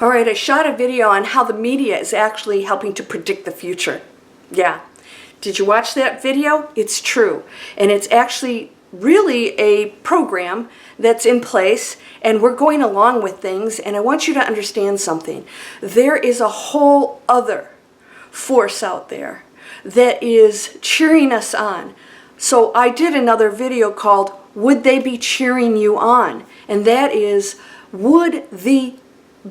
All right, I shot a video on how the media is actually helping to predict the future. Yeah. Did you watch that video? It's true. And it's actually really a program that's in place, and we're going along with things, and I want you to understand something. There is a whole other force out there that is cheering us on. So I did another video called, Would They Be Cheering You On? And that is, would the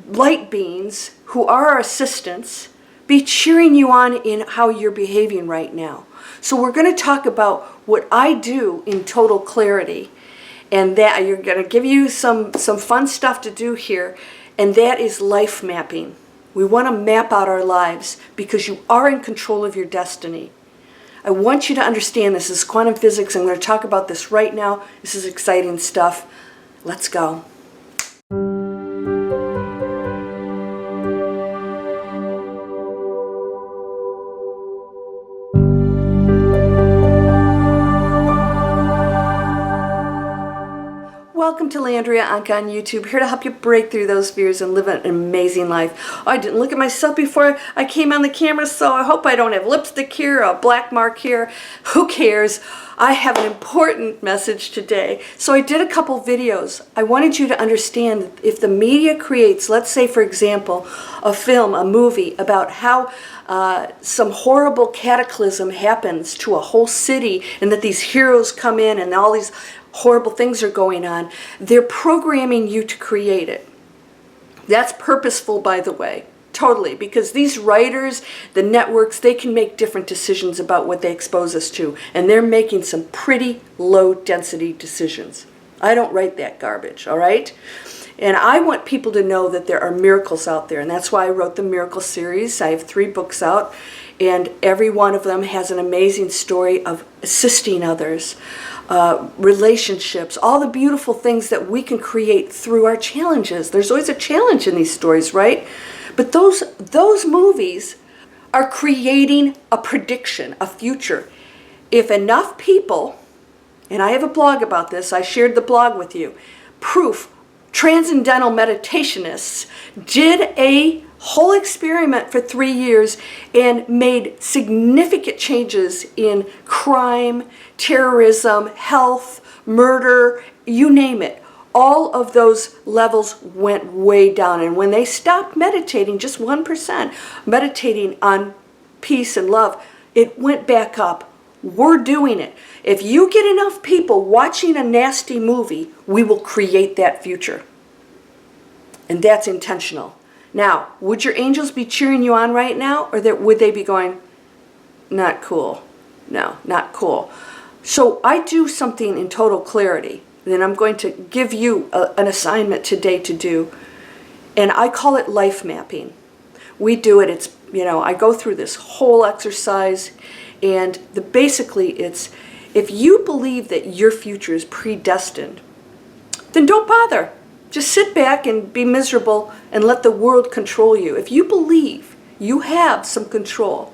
light beings who are our assistants be cheering you on in how you're behaving right now? So we're going to talk about what I do in total clarity, and that you're going to give you some fun stuff to do here, and that is life mapping. We want to map out our lives because you are in control of your destiny. I want you to understand this is quantum physics. I'm going to talk about this right now. This is exciting stuff. Let's go. Welcome to Landria Onkka on YouTube, here to help you break through those fears and live an amazing life. Oh, I didn't look at myself before I came on the camera, so I hope I don't have lipstick here, or a black mark here. Who cares? I have an important message today. So I did a couple videos. I wanted you to understand if the media creates, let's say for example, a film, a movie about how some horrible cataclysm happens to a whole city, and that these heroes come in and all these horrible things are going on, they're programming you to create it. That's purposeful, by the way, totally, because these writers, the networks, they can make different decisions about what they expose us to, and they're making some pretty low density decisions. I don't write that garbage, all right? And I want people to know that there are miracles out there, and that's why I wrote the Miracle series. I have 3 books out, and every one of them has an amazing story of assisting others, relationships, all the beautiful things that we can create through our challenges. There's always a challenge in these stories, right? But those movies are creating a prediction, a future. If enough people, and I have a blog about this, I shared the blog with you, proof, transcendental meditationists did a whole experiment for 3 years and made significant changes in crime, terrorism, health, murder, you name it. All of those levels went way down. And when they stopped meditating, just 1%, meditating on peace and love, it went back up. We're doing it. If you get enough people watching a nasty movie, we will create that future. And that's intentional. Now, would your angels be cheering you on right now, or would they be going, not cool? No, not cool. So I do something in total clarity. Then I'm going to give you an assignment today to do, and I call it life mapping. We do it, it's, I go through this whole exercise, and basically it's, if you believe that your future is predestined, then don't bother. Just sit back and be miserable and let the world control you. If you believe you have some control,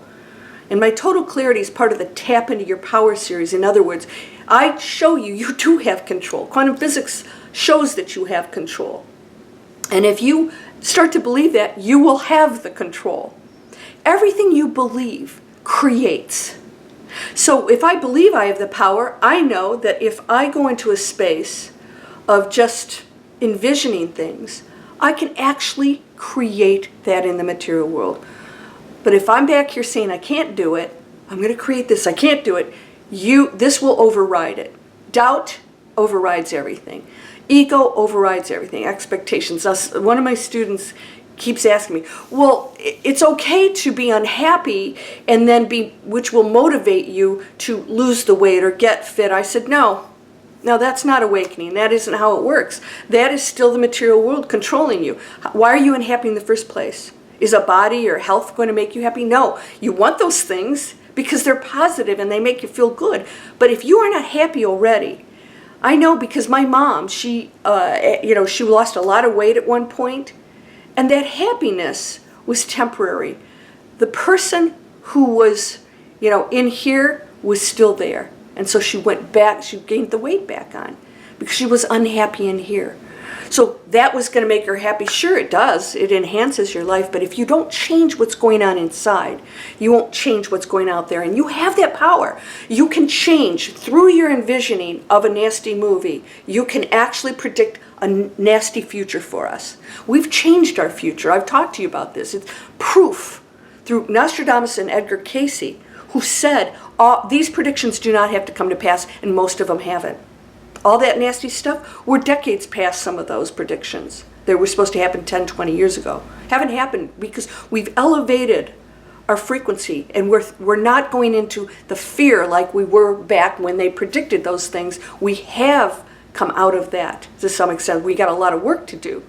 and my total clarity is part of the Tap Into Your Power series. In other words, I show you do have control. Quantum physics shows that you have control. And if you start to believe that, you will have the control. Everything you believe creates. So if I believe I have the power, I know that if I go into a space of just envisioning things, I can actually create that in the material world. But if I'm back here saying I can't do it, I'm going to create this, I can't do it, this will override it. Doubt overrides everything. Ego overrides everything. Expectations. One of my students keeps asking me, well, it's okay to be unhappy and then which will motivate you to lose the weight or get fit. I said, no, that's not awakening. That isn't how it works. That is still the material world controlling you. Why are you unhappy in the first place? Is a body or health going to make you happy? No. You want those things because they're positive and they make you feel good. But if you are not happy already, I know because my mom, she lost a lot of weight at one point, and that happiness was temporary. The person who was, in here was still there. And so she went back, she gained the weight back on because she was unhappy in here. So that was going to make her happy. Sure, it does. It enhances your life. But if you don't change what's going on inside, you won't change what's going out there. And you have that power. You can change through your envisioning of a nasty movie. You can actually predict a nasty future for us. We've changed our future. I've talked to you about this. It's proof through Nostradamus and Edgar Cayce, who said these predictions do not have to come to pass, and most of them haven't. All that nasty stuff, we're decades past some of those predictions. They were supposed to happen 10, 20 years ago. Haven't happened because we've elevated our frequency, and we're not going into the fear like we were back when they predicted those things. We have come out of that to some extent. We got a lot of work to do.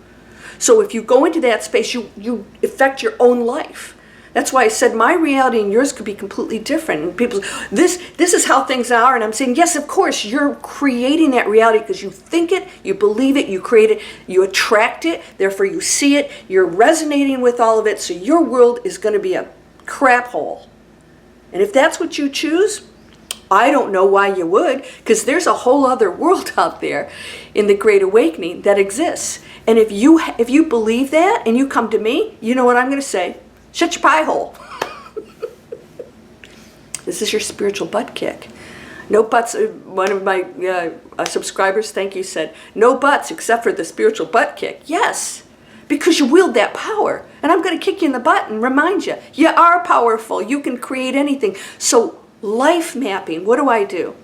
So if you go into that space, you affect your own life. That's why I said my reality and yours could be completely different. And people, this is how things are. And I'm saying, yes, of course, you're creating that reality because you think it, you believe it, you create it, you attract it, therefore you see it, you're resonating with all of it. So your world is going to be a crap hole. And if that's what you choose, I don't know why you would, because there's a whole other world out there in the Great Awakening that exists. And if you believe that and you come to me, you know what I'm going to say? Shut your pie hole. This is your spiritual butt kick. No buts. One of my subscribers, thank you, said, no buts except for the spiritual butt kick. Yes, because you wield that power. And I'm going to kick you in the butt and remind you, you are powerful. You can create anything. So life mapping, what do?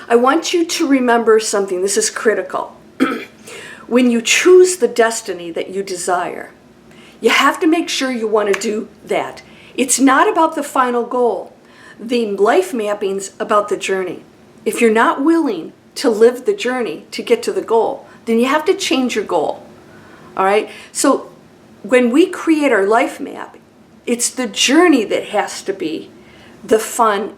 I want you to remember something. This is critical. When you choose the destiny that you desire, you have to make sure you want to do that. It's not about the final goal. The life mapping's about the journey. If you're not willing to live the journey to get to the goal, then you have to change your goal. All right? So when we create our life map, it's the journey that has to be the fun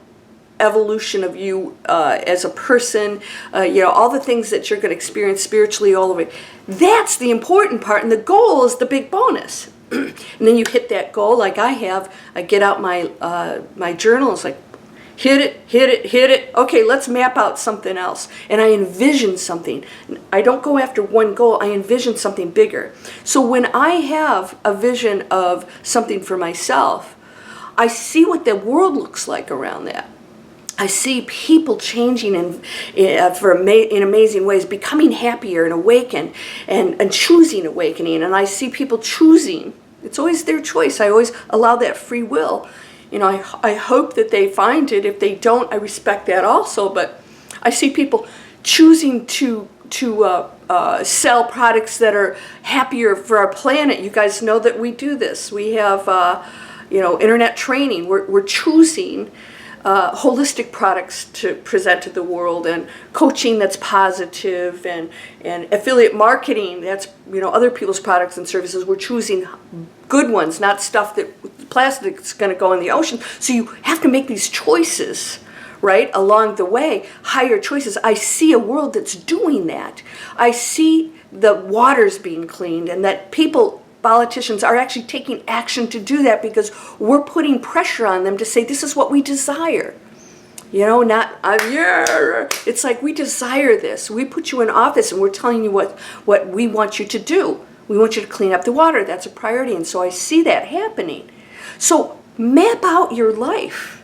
evolution of you as a person, all the things that you're going to experience spiritually, all of it. That's the important part, and the goal is the big bonus. And then you hit that goal like I have. I get out my journal. It's like, hit it. Okay, let's map out something else. And I envision something. I don't go after one goal. I envision something bigger. So when I have a vision of something for myself, I see what the world looks like around that. I see people changing in amazing ways, becoming happier and awakened and choosing awakening. And I see people choosing. It's always their choice. I always allow that free will. I hope that they find it. If they don't, I respect that also. But I see people choosing to sell products that are happier for our planet. You guys know that we do this. We have internet training. We're choosing holistic products to present to the world, and coaching that's positive, and affiliate marketing that's other people's products and services. We're choosing good ones, not stuff that plastic's going to go in the ocean. So you have to make these choices, right, along the way, higher choices. I see a world that's doing that. I see the waters being cleaned, and that politicians are actually taking action to do that because we're putting pressure on them to say, this is what we desire. It's like, we desire this. We put you in office and we're telling you what we want you to do. We want you to clean up the water. That's a priority. And so I see that happening. So map out your life.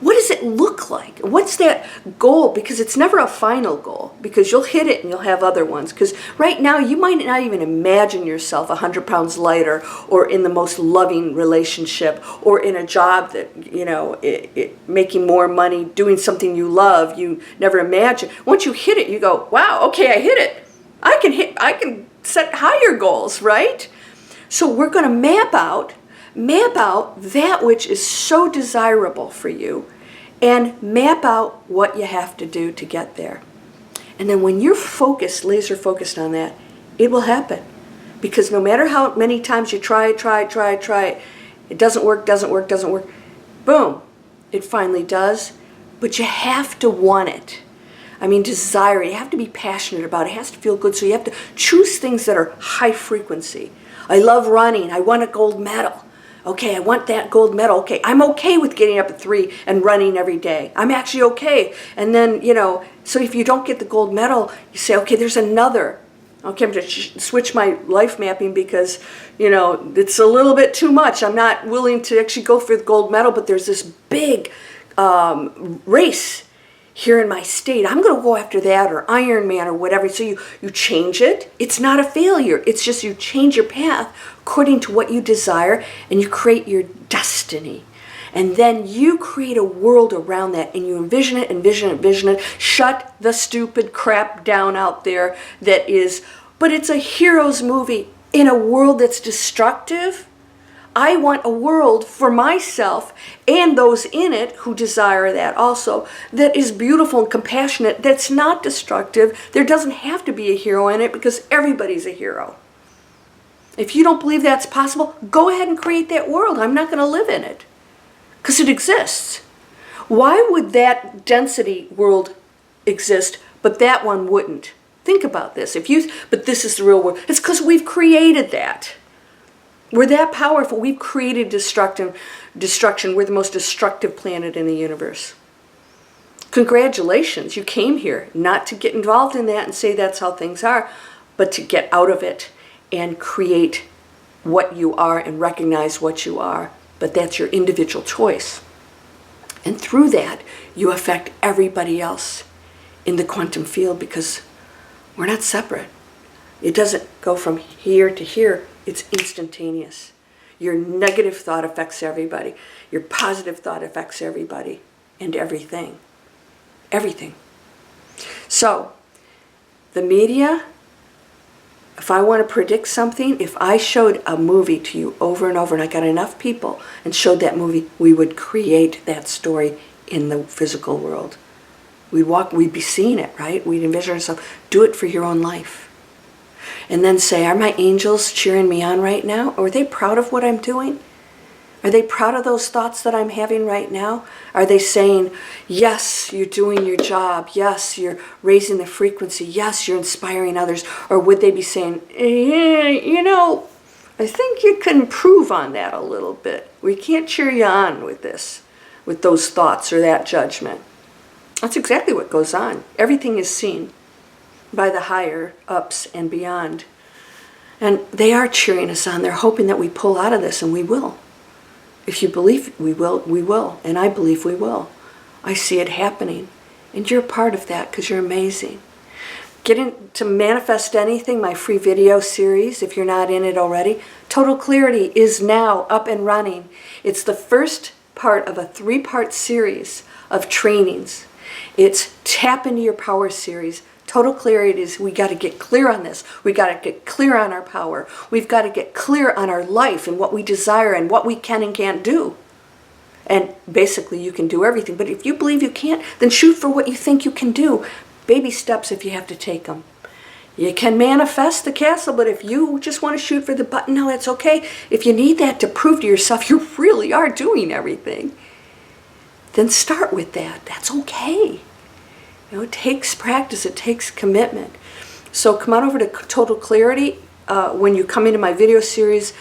What does it look like? What's that goal? Because it's never a final goal, because you'll hit it and you'll have other ones. Because right now you might not even imagine yourself 100 pounds lighter, or in the most loving relationship, or in a job that, making more money, doing something you love, you never imagine. Once you hit it, you go, wow, okay, I hit it. I can set higher goals, right? So we're going to map out that which is so desirable for you, and map out what you have to do to get there. And then when you're focused, laser focused on that, it will happen. Because no matter how many times you try it, it doesn't work. Boom, it finally does. But you have to want it. Desire it. You have to be passionate about it. It has to feel good. So you have to choose things that are high frequency. I love running. I want a gold medal. Okay, I want that gold medal. Okay, I'm okay with getting up at 3 and running every day. I'm actually okay. And then, so if you don't get the gold medal, you say, okay, there's another. Okay, I'm going to switch my life mapping because, it's a little bit too much. I'm not willing to actually go for the gold medal, but there's this big race here in my state. I'm going to go after that, or Ironman or whatever. So you change it. It's not a failure. It's just you change your path according to what you desire, and you create your destiny. And then you create a world around that, and you envision it, envision it, envision it. Shut the stupid crap down out there that is, but it's a hero's movie in a world that's destructive. I want a world for myself and those in it who desire that also, that is beautiful and compassionate, that's not destructive. There doesn't have to be a hero in it because everybody's a hero. If you don't believe that's possible, go ahead and create that world. I'm not going to live in it. Because it exists. Why would that density world exist, but that one wouldn't? Think about this. But this is the real world. It's because we've created that. We're that powerful. We've created destruction. We're the most destructive planet in the universe. Congratulations. You came here not to get involved in that and say that's how things are, but to get out of it and create what you are and recognize what you are. But that's your individual choice. And through that, you affect everybody else in the quantum field because we're not separate. It doesn't go from here to here. It's instantaneous. Your negative thought affects everybody. Your positive thought affects everybody and everything. Everything. So, the media, if I want to predict something, if I showed a movie to you over and over and I got enough people and showed that movie, we would create that story in the physical world. We'd be seeing it, right? We'd envision ourselves. Do it for your own life. And then say, are my angels cheering me on right now? Are they proud of what I'm doing? Are they proud of those thoughts that I'm having right now? Are they saying, yes, you're doing your job. Yes, you're raising the frequency. Yes, you're inspiring others. Or would they be saying, I think you can improve on that a little bit. We can't cheer you on with this, with those thoughts or that judgment. That's exactly what goes on. Everything is seen by the higher ups and beyond. And they are cheering us on. They're hoping that we pull out of this, and we will. If you believe we will, we will. And I believe we will. I see it happening. And you're a part of that because you're amazing. Get into Manifest Anything, my free video series, if you're not in it already. Total Clarity is now up and running. It's the first part of a 3-part series of trainings. It's Tap Into Your Power series. Total clarity is we got to get clear on this. We got to get clear on our power. We've got to get clear on our life and what we desire and what we can and can't do. And basically you can do everything. But if you believe you can't, then shoot for what you think you can do. Baby steps if you have to take them. You can manifest the castle, but if you just want to shoot for the button, no, that's okay. If you need that to prove to yourself you really are doing everything, then start with that. That's okay. It takes practice. It takes commitment. So come on over to Total Clarity. When you come into my video series,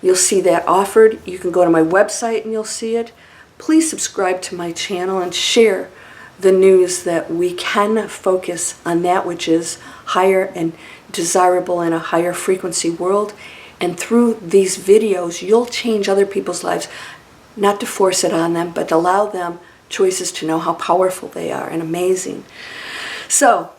you'll see that offered. You can go to my website and you'll see it. Please subscribe to my channel and share the news that we can focus on that which is higher and desirable in a higher frequency world. And through these videos, you'll change other people's lives, not to force it on them, but allow them choices to know how powerful they are and amazing. So,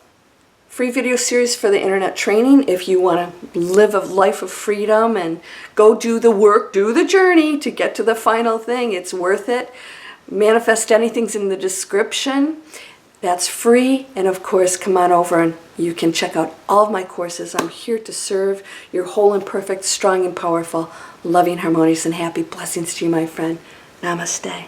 free video series for the internet training. If you want to live a life of freedom and go do the work, do the journey to get to the final thing, it's worth it. Manifest Anything's in the description. That's free. And of course, come on over and you can check out all of my courses. I'm here to serve. You're whole and perfect, strong and powerful, loving, harmonious, and happy. Blessings to you, my friend. Namaste.